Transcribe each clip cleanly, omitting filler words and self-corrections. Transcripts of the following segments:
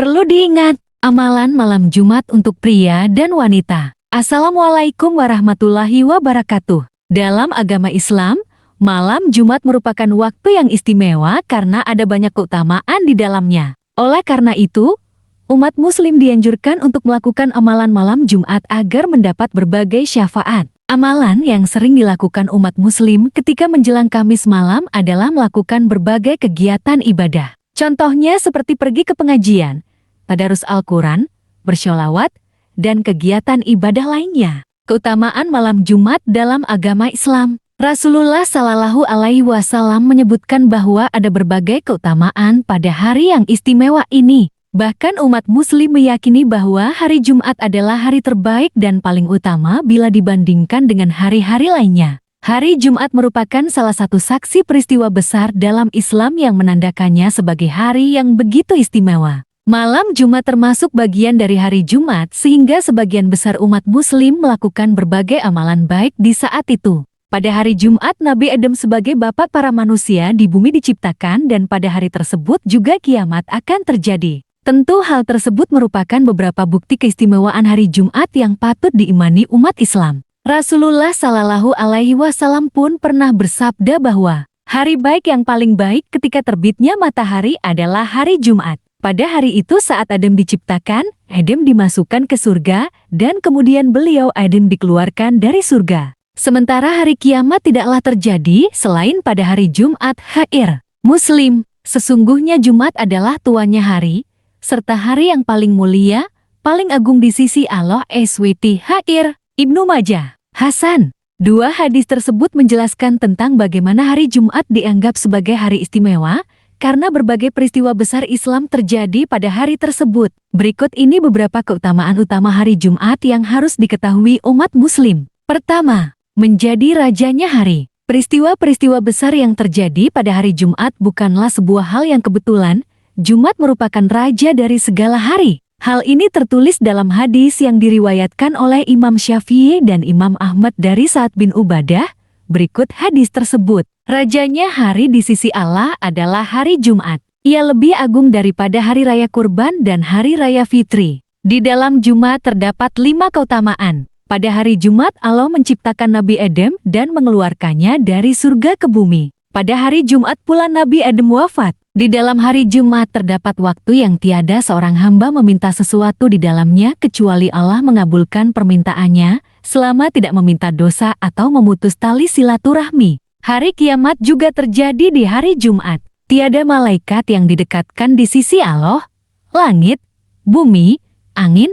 Perlu diingat, amalan malam Jumat untuk pria dan wanita. Assalamualaikum warahmatullahi wabarakatuh. Dalam agama Islam, malam Jumat merupakan waktu yang istimewa karena ada banyak keutamaan di dalamnya. Oleh karena itu, umat muslim dianjurkan untuk melakukan amalan malam Jumat agar mendapat berbagai syafaat. Amalan yang sering dilakukan umat muslim ketika menjelang Kamis malam adalah melakukan berbagai kegiatan ibadah. Contohnya seperti pergi ke pengajian, tadarus Al-Quran, bersholawat, dan kegiatan ibadah lainnya. Keutamaan malam Jumat dalam agama Islam. Rasulullah Shallallahu Alaihi Wasallam menyebutkan bahwa ada berbagai keutamaan pada hari yang istimewa ini. Bahkan umat muslim meyakini bahwa hari Jumat adalah hari terbaik dan paling utama bila dibandingkan dengan hari-hari lainnya. Hari Jumat merupakan salah satu saksi peristiwa besar dalam Islam yang menandakannya sebagai hari yang begitu istimewa. Malam Jumat termasuk bagian dari hari Jumat sehingga sebagian besar umat muslim melakukan berbagai amalan baik di saat itu. Pada hari Jumat, Nabi Adam sebagai bapak para manusia di bumi diciptakan dan pada hari tersebut juga kiamat akan terjadi. Tentu hal tersebut merupakan beberapa bukti keistimewaan hari Jumat yang patut diimani umat Islam. Rasulullah Shallallahu Alaihi Wasallam pun pernah bersabda bahwa hari baik yang paling baik ketika terbitnya matahari adalah hari Jumat. Pada hari itu saat Adam diciptakan, Adam dimasukkan ke surga dan kemudian beliau Adam dikeluarkan dari surga. Sementara hari kiamat tidaklah terjadi selain pada hari Jumat Hair. Muslim, sesungguhnya Jumat adalah tuannya hari, serta hari yang paling mulia, paling agung di sisi Allah SWT Hair. Ibnu Majah, Hasan. Dua hadis tersebut menjelaskan tentang bagaimana hari Jumat dianggap sebagai hari istimewa, karena berbagai peristiwa besar Islam terjadi pada hari tersebut. Berikut ini beberapa keutamaan utama hari Jumat yang harus diketahui umat muslim. Pertama, menjadi rajanya hari. Peristiwa-peristiwa besar yang terjadi pada hari Jumat bukanlah sebuah hal yang kebetulan. Jumat merupakan raja dari segala hari. Hal ini tertulis dalam hadis yang diriwayatkan oleh Imam Syafi'i dan Imam Ahmad dari Sa'ad bin Ubadah. Berikut hadis tersebut. Rajanya hari di sisi Allah adalah hari Jumat. Ia lebih agung daripada hari raya kurban dan hari raya fitri. Di dalam Jumat terdapat 5 keutamaan. Pada hari Jumat Allah menciptakan Nabi Adam dan mengeluarkannya dari surga ke bumi. Pada hari Jumat pula Nabi Adam wafat. Di dalam hari Jumat terdapat waktu yang tiada seorang hamba meminta sesuatu di dalamnya kecuali Allah mengabulkan permintaannya selama tidak meminta dosa atau memutus tali silaturahmi. Hari kiamat juga terjadi di hari Jumat. Tiada malaikat yang didekatkan di sisi Allah, langit, bumi, angin,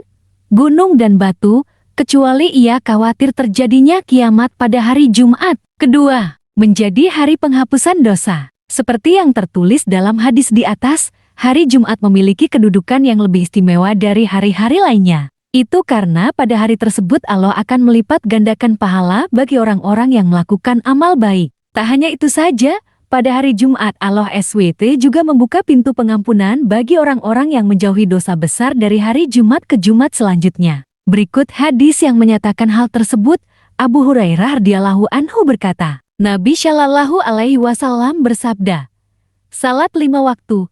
gunung dan batu, kecuali ia khawatir terjadinya kiamat pada hari Jumat. Kedua, menjadi hari penghapusan dosa. Seperti yang tertulis dalam hadis di atas, hari Jumat memiliki kedudukan yang lebih istimewa dari hari-hari lainnya. Itu karena pada hari tersebut Allah akan melipat gandakan pahala bagi orang-orang yang melakukan amal baik. Tak hanya itu saja, pada hari Jumat Allah SWT juga membuka pintu pengampunan bagi orang-orang yang menjauhi dosa besar dari hari Jumat ke Jumat selanjutnya. Berikut hadis yang menyatakan hal tersebut. Abu Hurairah radhiyallahu anhu berkata, Nabi Shallallahu Alaihi Wasallam bersabda, salat 5 waktu,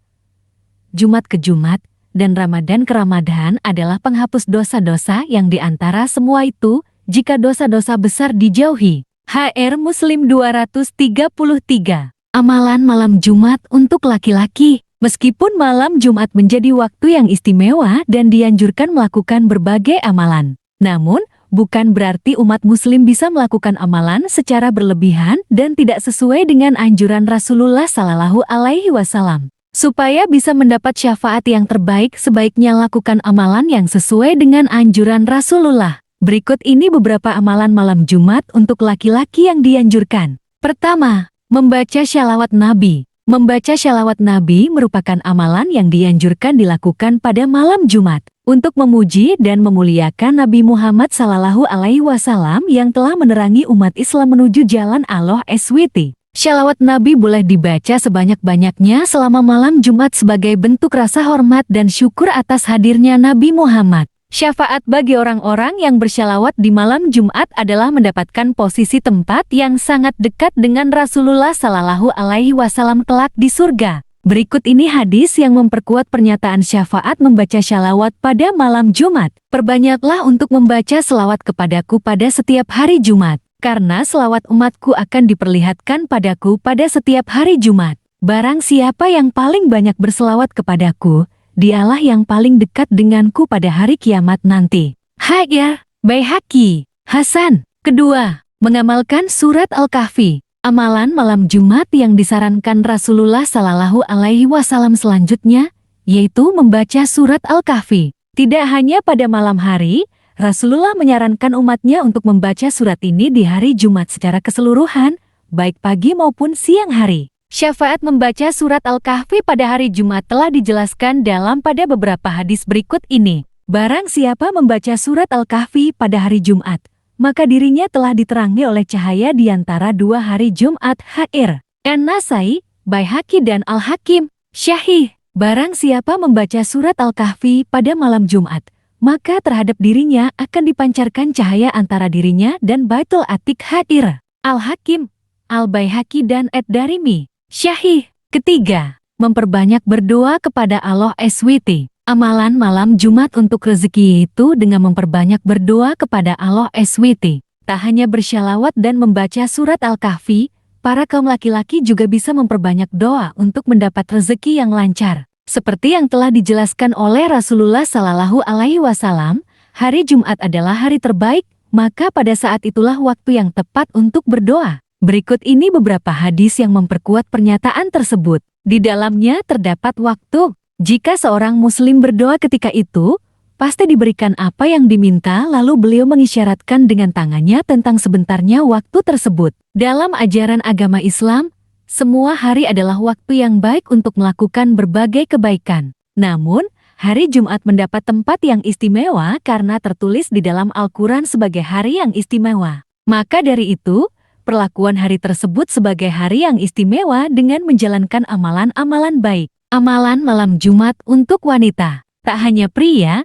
Jumat ke Jumat, dan Ramadan ke Ramadan adalah penghapus dosa-dosa yang diantara semua itu, jika dosa-dosa besar dijauhi. HR Muslim 233. Amalan malam Jumat untuk laki-laki. Meskipun malam Jumat menjadi waktu yang istimewa dan dianjurkan melakukan berbagai amalan, namun bukan berarti umat muslim bisa melakukan amalan secara berlebihan dan tidak sesuai dengan anjuran Rasulullah Shallallahu Alaihi Wasallam. Supaya bisa mendapat syafaat yang terbaik, sebaiknya lakukan amalan yang sesuai dengan anjuran Rasulullah. Berikut ini beberapa amalan malam Jumat untuk laki-laki yang dianjurkan. Pertama, membaca shalawat Nabi. Membaca shalawat Nabi merupakan amalan yang dianjurkan dilakukan pada malam Jumat untuk memuji dan memuliakan Nabi Muhammad Sallallahu Alaihi Wasallam yang telah menerangi umat Islam menuju jalan Allah SWT. Shalawat Nabi boleh dibaca sebanyak-banyaknya selama malam Jumat sebagai bentuk rasa hormat dan syukur atas hadirnya Nabi Muhammad. Syafaat bagi orang-orang yang bersyalawat di malam Jumat adalah mendapatkan posisi tempat yang sangat dekat dengan Rasulullah Shallallahu Alaihi Wasallam kelak di surga. Berikut ini hadis yang memperkuat pernyataan syafaat membaca shalawat pada malam Jumat. Perbanyaklah untuk membaca selawat kepadaku pada setiap hari Jumat, karena selawat umatku akan diperlihatkan padaku pada setiap hari Jumat. Barang siapa yang paling banyak berselawat kepadaku, dialah yang paling dekat denganku pada hari kiamat nanti. Hadis Baihaqi. Hasan. Kedua, mengamalkan surat Al-Kahfi. Amalan malam Jumat yang disarankan Rasulullah Shallallahu Alaihi Wasallam selanjutnya, yaitu membaca surat Al-Kahfi. Tidak hanya pada malam hari, Rasulullah menyarankan umatnya untuk membaca surat ini di hari Jumat secara keseluruhan, baik pagi maupun siang hari. Syafaat membaca surat Al-Kahfi pada hari Jumat telah dijelaskan dalam pada beberapa hadis berikut ini. Barang siapa membaca surat Al-Kahfi pada hari Jumat, maka dirinya telah diterangi oleh cahaya di antara dua hari Jumat. Hadis An-Nasai, Baihaqi dan Al-Hakim. Syahih. Barang siapa membaca surat Al-Kahfi pada malam Jumat, maka terhadap dirinya akan dipancarkan cahaya antara dirinya dan Baitul Atiq. Hadis Al-Hakim, Al-Baihaqi dan Ad-Darimi. Syahih. Ketiga, memperbanyak berdoa kepada Allah SWT. Amalan malam Jumat untuk rezeki itu dengan memperbanyak berdoa kepada Allah SWT. Tak hanya bersyalawat dan membaca surat Al-Kahfi, para kaum laki-laki juga bisa memperbanyak doa untuk mendapat rezeki yang lancar. Seperti yang telah dijelaskan oleh Rasulullah Shallallahu Alaihi Wasallam, hari Jumat adalah hari terbaik, maka pada saat itulah waktu yang tepat untuk berdoa. Berikut ini beberapa hadis yang memperkuat pernyataan tersebut. Di dalamnya terdapat waktu. Jika seorang muslim berdoa ketika itu, pasti diberikan apa yang diminta, lalu beliau mengisyaratkan dengan tangannya tentang sebentarnya waktu tersebut. Dalam ajaran agama Islam, semua hari adalah waktu yang baik untuk melakukan berbagai kebaikan. Namun, hari Jumat mendapat tempat yang istimewa karena tertulis di dalam Al-Quran sebagai hari yang istimewa. Maka dari itu, perlakuan hari tersebut sebagai hari yang istimewa dengan menjalankan amalan-amalan baik. Amalan malam Jumat untuk wanita. Tak hanya pria,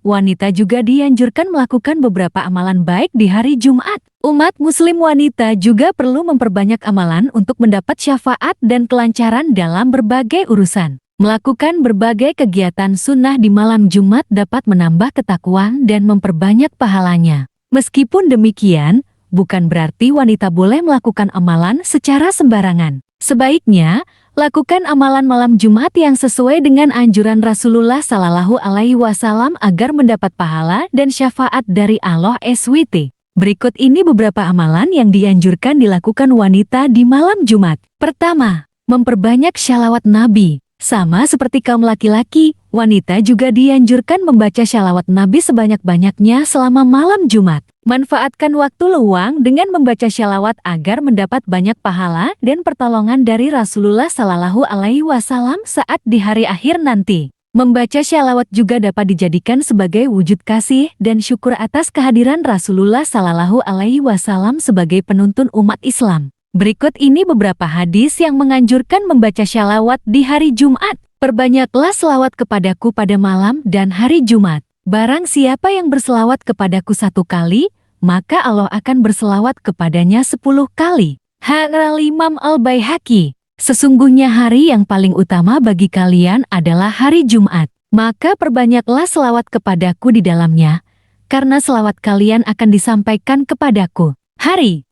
wanita juga dianjurkan melakukan beberapa amalan baik di hari Jumat. Umat muslim wanita juga perlu memperbanyak amalan untuk mendapat syafaat dan kelancaran dalam berbagai urusan. Melakukan berbagai kegiatan sunnah di malam Jumat dapat menambah ketakwaan dan memperbanyak pahalanya. Meskipun demikian, bukan berarti wanita boleh melakukan amalan secara sembarangan. Sebaiknya, lakukan amalan malam Jumat yang sesuai dengan anjuran Rasulullah Shallallahu Alaihi Wasallam agar mendapat pahala dan syafaat dari Allah SWT. Berikut ini beberapa amalan yang dianjurkan dilakukan wanita di malam Jumat. Pertama, memperbanyak shalawat Nabi. Sama seperti kaum laki-laki, wanita juga dianjurkan membaca shalawat Nabi sebanyak-banyaknya selama malam Jumat. Manfaatkan waktu luang dengan membaca shalawat agar mendapat banyak pahala dan pertolongan dari Rasulullah Shallallahu Alaihi Wasallam saat di hari akhir nanti. Membaca shalawat juga dapat dijadikan sebagai wujud kasih dan syukur atas kehadiran Rasulullah Shallallahu Alaihi Wasallam sebagai penuntun umat Islam. Berikut ini beberapa hadis yang menganjurkan membaca shalawat di hari Jumat. Perbanyaklah selawat kepadaku pada malam dan hari Jumat. Barang siapa yang berselawat kepadaku 1 kali, maka Allah akan berselawat kepadanya 10 kali. Hadis Imam Al-Baihaqi. Sesungguhnya hari yang paling utama bagi kalian adalah hari Jumat. Maka perbanyaklah selawat kepadaku di dalamnya, karena selawat kalian akan disampaikan kepadaku. Hari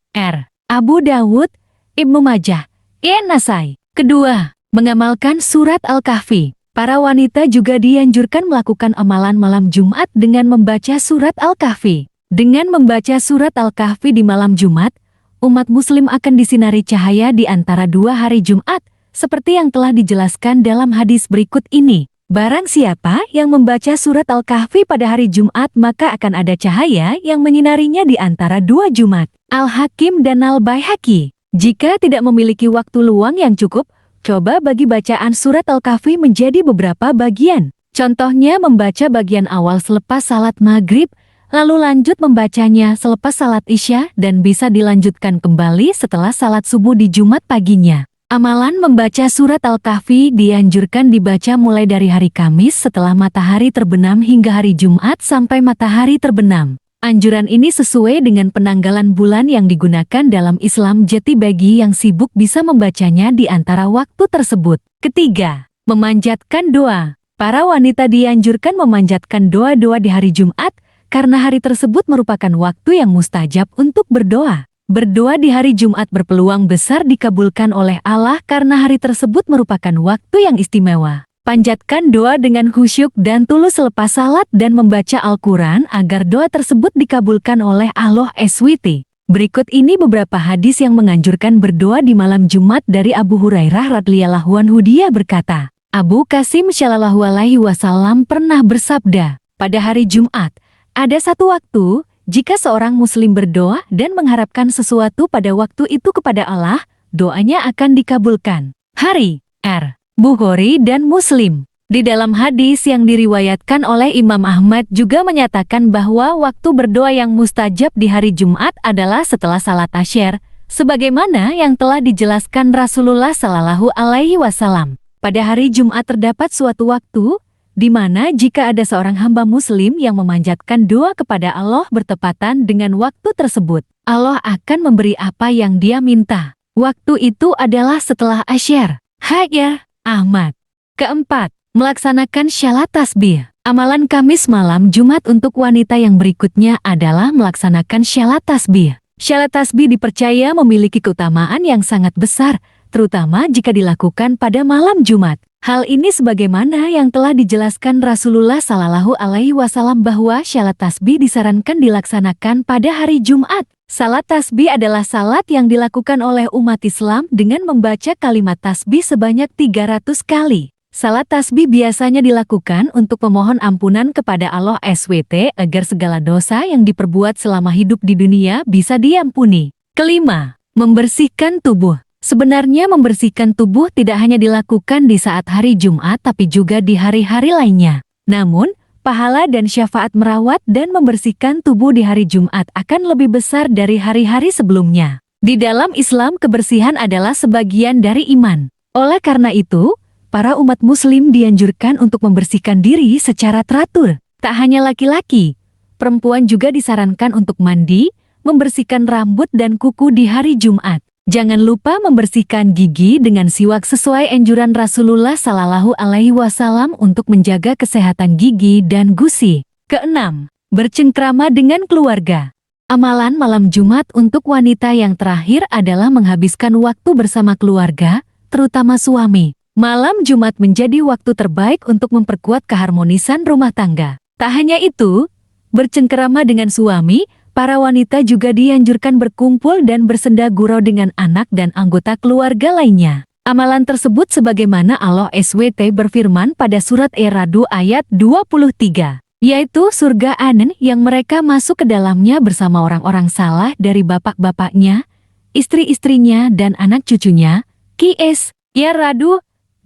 Abu Dawud, Ibnu Majah, An-Nasai. Kedua, mengamalkan surat Al-Kahfi. Para wanita juga dianjurkan melakukan amalan malam Jumat dengan membaca surat Al-Kahfi. Dengan membaca surat Al-Kahfi di malam Jumat, umat muslim akan disinari cahaya di antara 2 hari Jumat, seperti yang telah dijelaskan dalam hadis berikut ini. Barang siapa yang membaca surat Al-Kahfi pada hari Jumat, maka akan ada cahaya yang menyinarinya di antara 2 Jumat. Al-Hakim dan Al-Baihaqi. Jika tidak memiliki waktu luang yang cukup, coba bagi bacaan surat Al-Kahfi menjadi beberapa bagian. Contohnya membaca bagian awal selepas salat maghrib, lalu lanjut membacanya selepas salat isya dan bisa dilanjutkan kembali setelah salat subuh di Jumat paginya. Amalan membaca surat Al-Kahfi dianjurkan dibaca mulai dari hari Kamis setelah matahari terbenam hingga hari Jumat sampai matahari terbenam. Anjuran ini sesuai dengan penanggalan bulan yang digunakan dalam Islam, jadi bagi yang sibuk bisa membacanya di antara waktu tersebut. Ketiga, memanjatkan doa. Para wanita dianjurkan memanjatkan doa-doa di hari Jumat, karena hari tersebut merupakan waktu yang mustajab untuk berdoa. Berdoa di hari Jumat berpeluang besar dikabulkan oleh Allah karena hari tersebut merupakan waktu yang istimewa. Panjatkan doa dengan khusyuk dan tulus selepas salat dan membaca Al-Quran agar doa tersebut dikabulkan oleh Allah SWT. Berikut ini beberapa hadis yang menganjurkan berdoa di malam Jumat dari Abu Hurairah radhiyallahu anhu. Dia berkata, Abu Qasim Shallallahu Alaihi Wasallam pernah bersabda, pada hari Jumat, ada satu waktu, jika seorang muslim berdoa dan mengharapkan sesuatu pada waktu itu kepada Allah, doanya akan dikabulkan. Hari R. Bukhari dan Muslim. Di dalam hadis yang diriwayatkan oleh Imam Ahmad juga menyatakan bahwa waktu berdoa yang mustajab di hari Jumat adalah setelah salat asyar, sebagaimana yang telah dijelaskan Rasulullah Shallallahu Alaihi Wasallam. Pada hari Jumat terdapat suatu waktu, di mana jika ada seorang hamba muslim yang memanjatkan doa kepada Allah bertepatan dengan waktu tersebut, Allah akan memberi apa yang dia minta. Waktu itu adalah setelah asyar. Hajar Ahmad. Keempat, melaksanakan syalat tasbih. Amalan Kamis malam Jumat untuk wanita yang berikutnya adalah melaksanakan syalat tasbih. Syalat tasbih dipercaya memiliki keutamaan yang sangat besar, terutama jika dilakukan pada malam Jumat. Hal ini sebagaimana yang telah dijelaskan Rasulullah Shallallahu Alaihi Wasallam bahwa syalat tasbih disarankan dilaksanakan pada hari Jumat. Salat tasbih adalah salat yang dilakukan oleh umat Islam dengan membaca kalimat tasbih sebanyak 300 kali. Salat tasbih biasanya dilakukan untuk memohon ampunan kepada Allah SWT agar segala dosa yang diperbuat selama hidup di dunia bisa diampuni. Kelima, membersihkan tubuh. Sebenarnya membersihkan tubuh tidak hanya dilakukan di saat hari Jumat tapi juga di hari-hari lainnya. Namun, pahala dan syafaat merawat dan membersihkan tubuh di hari Jumat akan lebih besar dari hari-hari sebelumnya. Di dalam Islam, kebersihan adalah sebagian dari iman. Oleh karena itu, para umat muslim dianjurkan untuk membersihkan diri secara teratur. Tak hanya laki-laki, perempuan juga disarankan untuk mandi, membersihkan rambut dan kuku di hari Jumat. Jangan lupa membersihkan gigi dengan siwak sesuai anjuran Rasulullah Shallallahu Alaihi Wasallam untuk menjaga kesehatan gigi dan gusi. Keenam, bercengkrama dengan keluarga. Amalan malam Jumat untuk wanita yang terakhir adalah menghabiskan waktu bersama keluarga, terutama suami. Malam Jumat menjadi waktu terbaik untuk memperkuat keharmonisan rumah tangga. Tak hanya itu, bercengkrama dengan suami, para wanita juga dianjurkan berkumpul dan bersenda gurau dengan anak dan anggota keluarga lainnya. Amalan tersebut sebagaimana Allah SWT berfirman pada surat Ar-Ra'd ayat 23, yaitu surga Aden yang mereka masuk ke dalamnya bersama orang-orang saleh dari bapak-bapaknya, istri-istrinya dan anak cucunya. Qs. Ar-Ra'd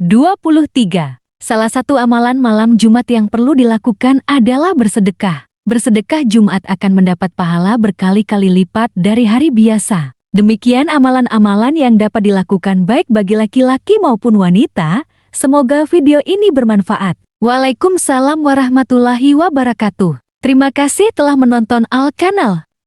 23. Salah satu amalan malam Jumat yang perlu dilakukan adalah bersedekah. Bersedekah Jumat akan mendapat pahala berkali-kali lipat dari hari biasa. Demikian amalan-amalan yang dapat dilakukan baik bagi laki-laki maupun wanita. Semoga video ini bermanfaat. Waalaikumsalam warahmatullahi wabarakatuh. Terima kasih telah menonton Al Kanal.